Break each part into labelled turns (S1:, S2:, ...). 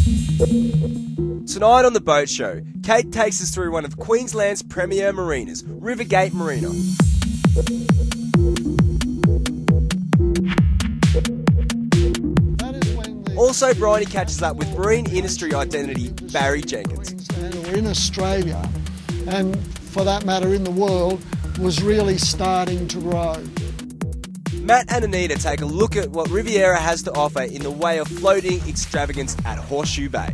S1: Tonight on The Boat Show, Kate takes us through one of Queensland's premier marinas, Rivergate Marina. Also, Bryony catches up with marine industry identity Barry Jenkins.
S2: Or in Australia, and for that matter in the world, was really starting to grow.
S1: Matt and Anita take a look at what Riviera has to offer in the way of floating extravagance at Horseshoe Bay.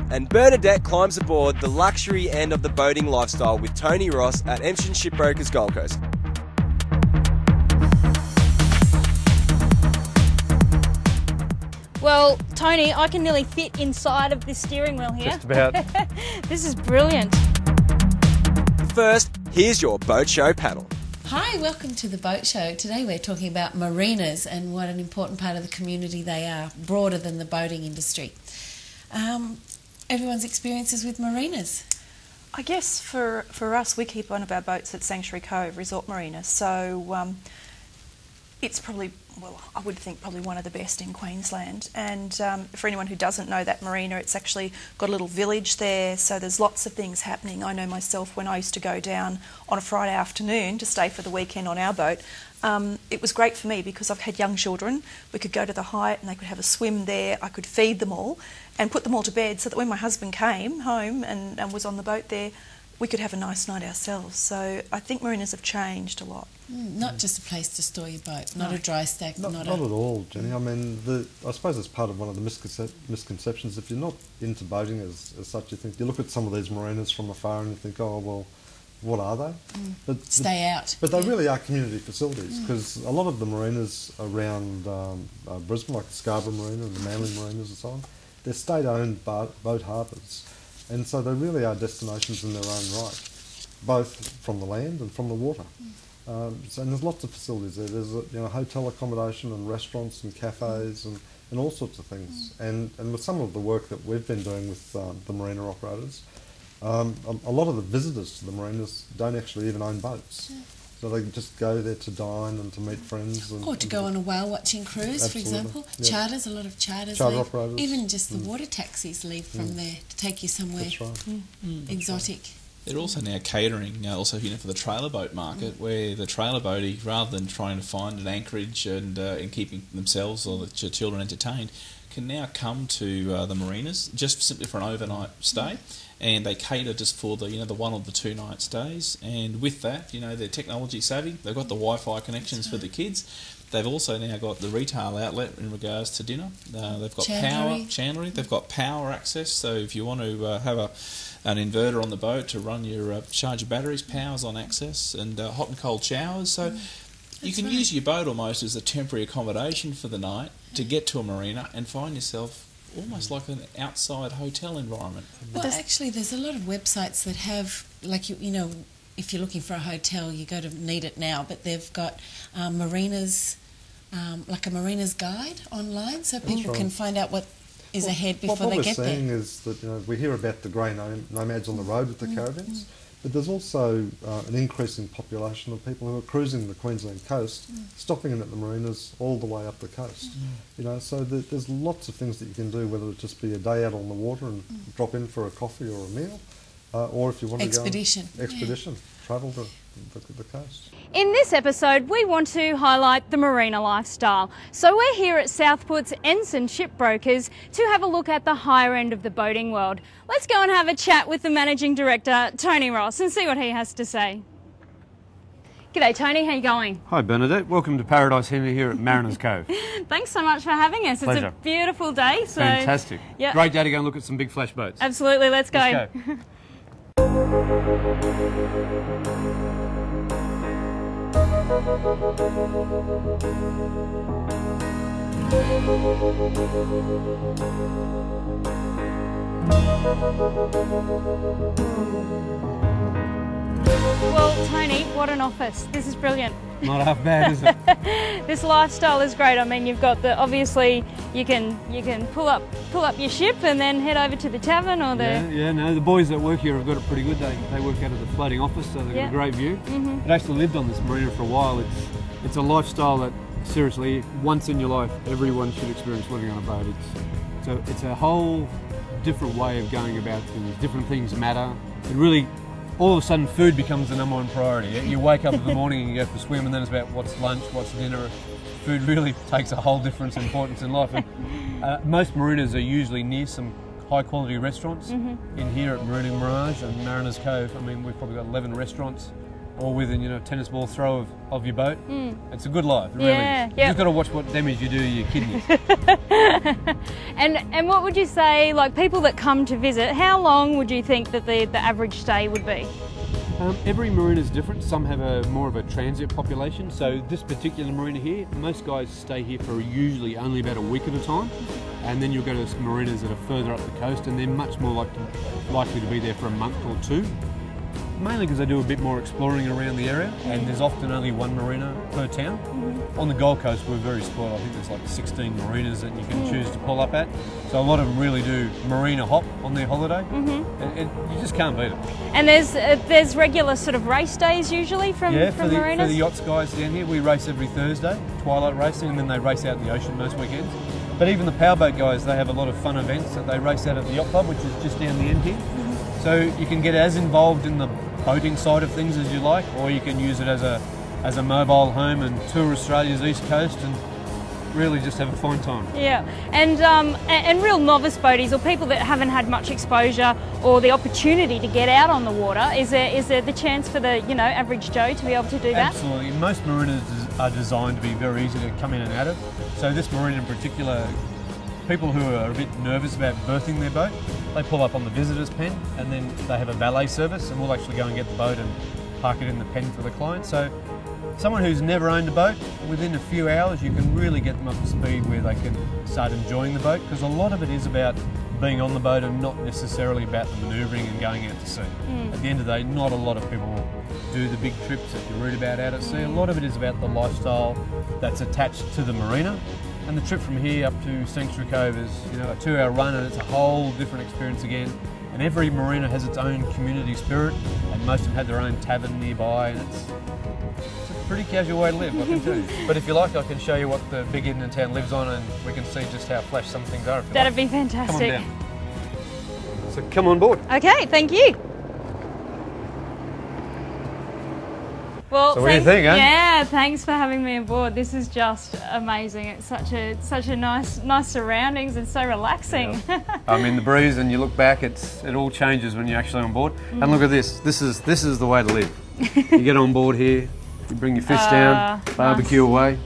S1: And Bernadette climbs aboard the luxury end of the boating lifestyle with Tony Ross at Emption Shipbrokers Gold Coast.
S3: Well, Tony, I can nearly fit inside of this steering wheel here.
S4: Just about.
S3: This is brilliant.
S1: First, here's your Boat Show panel.
S5: Hi, welcome to the Boat Show. Today we're talking about marinas and what an important part of the community they are, broader than the boating industry. Everyone's experiences with marinas.
S6: I guess for us, we keep one of our boats at Sanctuary Cove Resort Marina, so it's probably, well, I would think probably one of the best in Queensland. And for anyone who doesn't know that marina, it's actually got a little village there, so there's lots of things happening. I know myself when I used to go down on a Friday afternoon to stay for the weekend on our boat, it was great for me because I've had young children. We could go to the Hyatt and they could have a swim there. I could feed them all and put them all to bed so that when my husband came home and was on the boat there, we could have a nice night ourselves. So I think marinas have changed a lot.
S5: Not just a place to store your boat, not a dry stack.
S7: Not at all, Jenny. I mean, I suppose it's part of one of the misconceptions. If you're not into boating as such, you look at some of these marinas from afar and you think, oh, well, what are they? But
S5: stay out.
S7: But they really are community facilities, because a lot of the marinas around Brisbane, like the Scarborough Marina and the Manly Marinas and so on, they're state-owned boat harbours, and so they really are destinations in their own right, both from the land and from the water. And there's lots of facilities there. There's hotel accommodation and restaurants and cafes and all sorts of things. And with some of the work that we've been doing with the marina operators, a lot of the visitors to the marinas don't actually even own boats. So they just go there to dine and to meet friends.
S5: Or to go on a whale watching cruise,
S7: absolutely,
S5: for example.
S7: Yeah.
S5: Charters, a lot of charter
S7: leave.
S5: Operators. Even just the water taxis leave from there to take you somewhere
S7: That's right.
S5: exotic.
S7: That's right.
S8: They're also now catering, also for the trailer boat market, where the trailer boatie, rather than trying to find an anchorage and keeping themselves or the children entertained, can now come to the marinas just simply for an overnight stay, and they cater just for the the 1 or the 2 night stays. And with that, they're technology savvy. They've got the Wi-Fi connections for the kids. They've also now got the retail outlet in regards to dinner. They've got chandlery. They've got power access. So if you want to have an inverter on the boat to run your charge your batteries, power's on access, and hot and cold showers. So you can use your boat almost as a temporary accommodation for the night to get to a marina and find yourself almost like an outside hotel environment.
S5: Well, actually, there's a lot of websites that have, like, if you're looking for a hotel, you go to Need It Now, but they've got marinas, like a marinas guide online, so people can find out what is ahead before they get there.
S7: What we're seeing is that we hear about the grey nomads on the road with the caravans, but there's also an increasing population of people who are cruising the Queensland coast, stopping in at the marinas all the way up the coast. So there's lots of things that you can do, whether it just be a day out on the water and drop in for a coffee or a meal, or if you want to go expedition, travel to the coast.
S3: In this episode, we want to highlight the marina lifestyle. So we're here at Southport's Ensign Shipbrokers to have a look at the higher end of the boating world. Let's go and have a chat with the Managing Director, Tony Ross, and see what he has to say. G'day Tony, how you going?
S4: Hi Bernadette, welcome to Paradise here at Mariners Cove.
S3: Thanks so much for having us.
S4: Pleasure.
S3: It's a beautiful day. So
S4: fantastic.
S3: Yep.
S4: Great day to go and look at some big flash boats.
S3: Absolutely, let's go.
S4: Let's go.
S3: Well, Tony, what an office. This is brilliant.
S4: Not half bad, is it?
S3: This lifestyle is great. I mean, you've got obviously you can pull up your ship and then head over to the tavern or the...
S4: No, the boys that work here have got it pretty good. They work out of the floating office, so they've got a great view. I've actually lived on this marina for a while. It's a lifestyle that seriously, once in your life, everyone should experience living on a boat. It's a whole different way of going about things. Different things matter. It really, all of a sudden, food becomes the number one priority. You wake up in the morning and you go for a swim, and then it's about what's lunch, what's dinner. Food really takes a whole different importance in life. And, most marinas are usually near some high quality restaurants. In here at Marine Mirage and Mariners Cove, I mean, we've probably got 11 restaurants, all within, you know, a tennis ball throw of your boat. It's a good life, it really is. You've just got to watch what damage you do to your kidneys.
S3: And what would you say, like people that come to visit, how long would you think that the average stay would be?
S4: Every marina is different. Some have more of a transit population. So this particular marina here, most guys stay here for usually only about a week at a time, and then you'll go to marinas that are further up the coast, and they're much more likely to be there for a month or two. Mainly because they do a bit more exploring around the area, and there's often only one marina per town. On the Gold Coast, we're very spoiled. I think there's like 16 marinas that you can choose to pull up at. So a lot of them really do marina hop on their holiday. You just can't beat it.
S3: And there's regular sort of race days usually from marinas?
S4: For the yachts guys down here, we race every Thursday, twilight racing, and then they race out in the ocean most weekends. But even the powerboat guys, they have a lot of fun events that they race out at the yacht club, which is just down the end here. So you can get as involved in the boating side of things as you like, or you can use it as a mobile home and tour Australia's east coast and really just have a fine time.
S3: Yeah, and real novice boaties or people that haven't had much exposure or the opportunity to get out on the water, is there the chance for the average Joe to be able to do that?
S4: Absolutely. Most marinas are designed to be very easy to come in and out of. So this marina in particular, people who are a bit nervous about berthing their boat, they pull up on the visitors pen, and then they have a valet service, and we'll actually go and get the boat and park it in the pen for the client. So someone who's never owned a boat, within a few hours you can really get them up to speed where they can start enjoying the boat, because a lot of it is about being on the boat and not necessarily about the manoeuvring and going out to sea. At the end of the day, not a lot of people do the big trips that you read about out at sea. A lot of it is about the lifestyle that's attached to the marina. And the trip from here up to Sanctuary Cove is, a 2-hour run, and it's a whole different experience again. And every marina has its own community spirit, and most of them have their own tavern nearby, and it's a pretty casual way to live, I can tell you. But if you like, I can show you what the big end of town lives on, and we can see just how flash some things are.
S3: That'd be fantastic.
S4: Come on down. So come on board.
S3: Okay, thank you. Well,
S4: so what do you think, eh?
S3: Yeah, thanks for having me aboard. This is just amazing. It's such a nice surroundings and so relaxing.
S4: Yeah. I mean, the breeze, and you look back, it all changes when you're actually on board. And look at this. This is the way to live. You get on board here, you bring your fish down, barbecue away.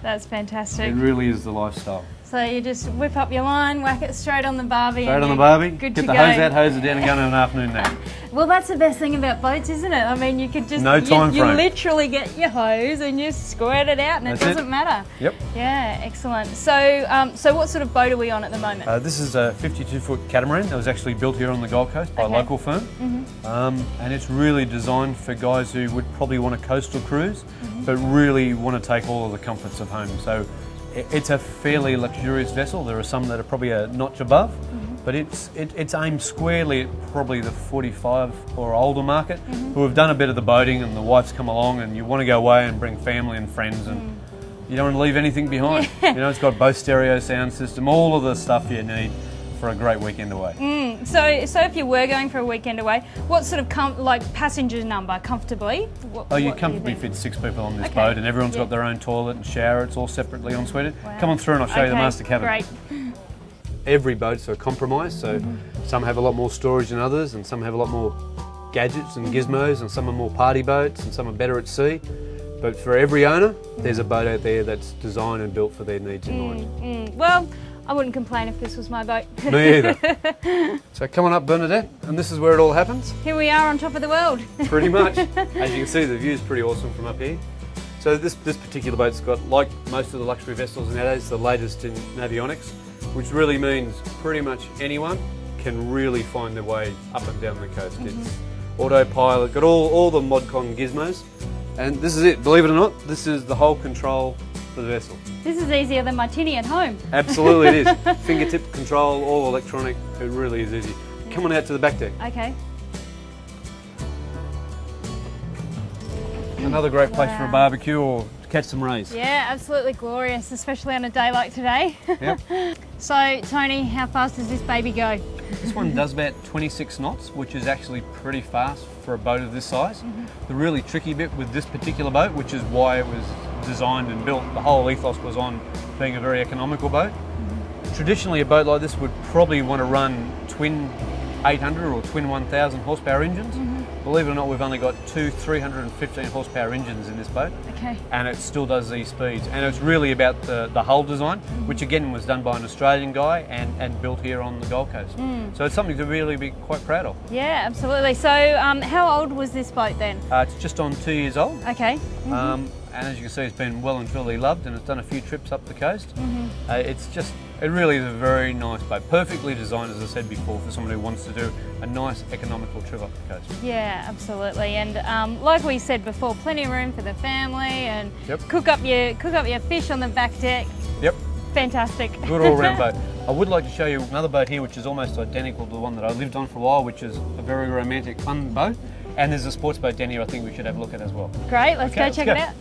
S3: That's fantastic.
S4: It really is the lifestyle.
S3: So you just whip up your line, whack it straight on the barbie.
S4: Straight on the barbie,
S3: good
S4: get
S3: to
S4: the
S3: go.
S4: hose out, hose it down, and go on an afternoon nap.
S3: Well, that's the best thing about boats, isn't it? I mean, you could just
S4: no time
S3: you
S4: frame.
S3: Literally get your hose and you squirt it out, and it doesn't matter.
S4: Yep.
S3: Yeah, excellent. So, so what sort of boat are we on at the moment?
S4: This is a 52-foot catamaran that was actually built here on the Gold Coast by a local firm, and it's really designed for guys who would probably want a coastal cruise, but really want to take all of the comforts of home. So it's a fairly luxurious vessel. There are some that are probably a notch above, but it's aimed squarely at probably the 45 or older market who have done a bit of the boating, and the wife's come along and you want to go away and bring family and friends, and you don't want to leave anything behind. It's got both stereo sound system, all of the stuff you need for a great weekend away.
S3: So if you were going for a weekend away, what sort of passenger number comfortably?
S4: You comfortably fit 6 people on this boat, and everyone's got their own toilet and shower. It's all separately ensuited. Wow. Come on through and I'll show you the master cabin.
S3: Great.
S4: Every boat's a compromise, so some have a lot more storage than others, and some have a lot more gadgets and gizmos, and some are more party boats, and some are better at sea. But for every owner, there's a boat out there that's designed and built for their needs in mind.
S3: Well, I wouldn't complain if this was my boat.
S4: Me either. So come on up, Bernadette, and this is where it all happens.
S3: Here we are on top of the world.
S4: Pretty much. As you can see, the view is pretty awesome from up here. So this particular boat's got, like most of the luxury vessels nowadays, the latest in avionics, which really means pretty much anyone can really find their way up and down the coast. It's autopilot, got all the ModCon gizmos, and this is it. Believe it or not, this is the whole control for the vessel.
S3: This is easier than my tinny at home.
S4: Absolutely it is. Fingertip control, all electronic, it really is easy. Come on out to the back deck.
S3: Okay.
S4: Another great place for a barbecue, or catch some rays.
S3: Yeah, absolutely glorious, especially on a day like today.
S4: Yep.
S3: So, Tony, how fast does this baby go?
S4: This one does about 26 knots, which is actually pretty fast for a boat of this size. The really tricky bit with this particular boat, which is why it was designed and built, the whole ethos was on being a very economical boat. Traditionally, a boat like this would probably want to run twin 800 or twin 1000 horsepower engines. Believe it or not, we've only got two 315 horsepower engines in this boat.
S3: Okay.
S4: And it still does these speeds. And it's really about the hull design, which again was done by an Australian guy and built here on the Gold Coast. So it's something to really be quite proud of.
S3: Yeah, absolutely. So how old was this boat then?
S4: It's just on 2 years old.
S3: Okay.
S4: And as you can see, it's been well and truly loved, and it's done a few trips up the coast. It really is a very nice boat, perfectly designed, as I said before, for someone who wants to do a nice economical trip up the coast.
S3: Yeah, absolutely. And like we said before, plenty of room for the family, and
S4: Yep.
S3: cook up your fish on the back deck.
S4: Yep,
S3: Fantastic.
S4: good all-round boat. I would like to show you another boat here, which is almost identical to the one that I lived on for a while, which is a very romantic, fun boat. And there's a sports boat down here I think we should have a look at as well.
S3: Great, let's
S4: Okay,
S3: go
S4: let's
S3: check
S4: go.
S3: it out.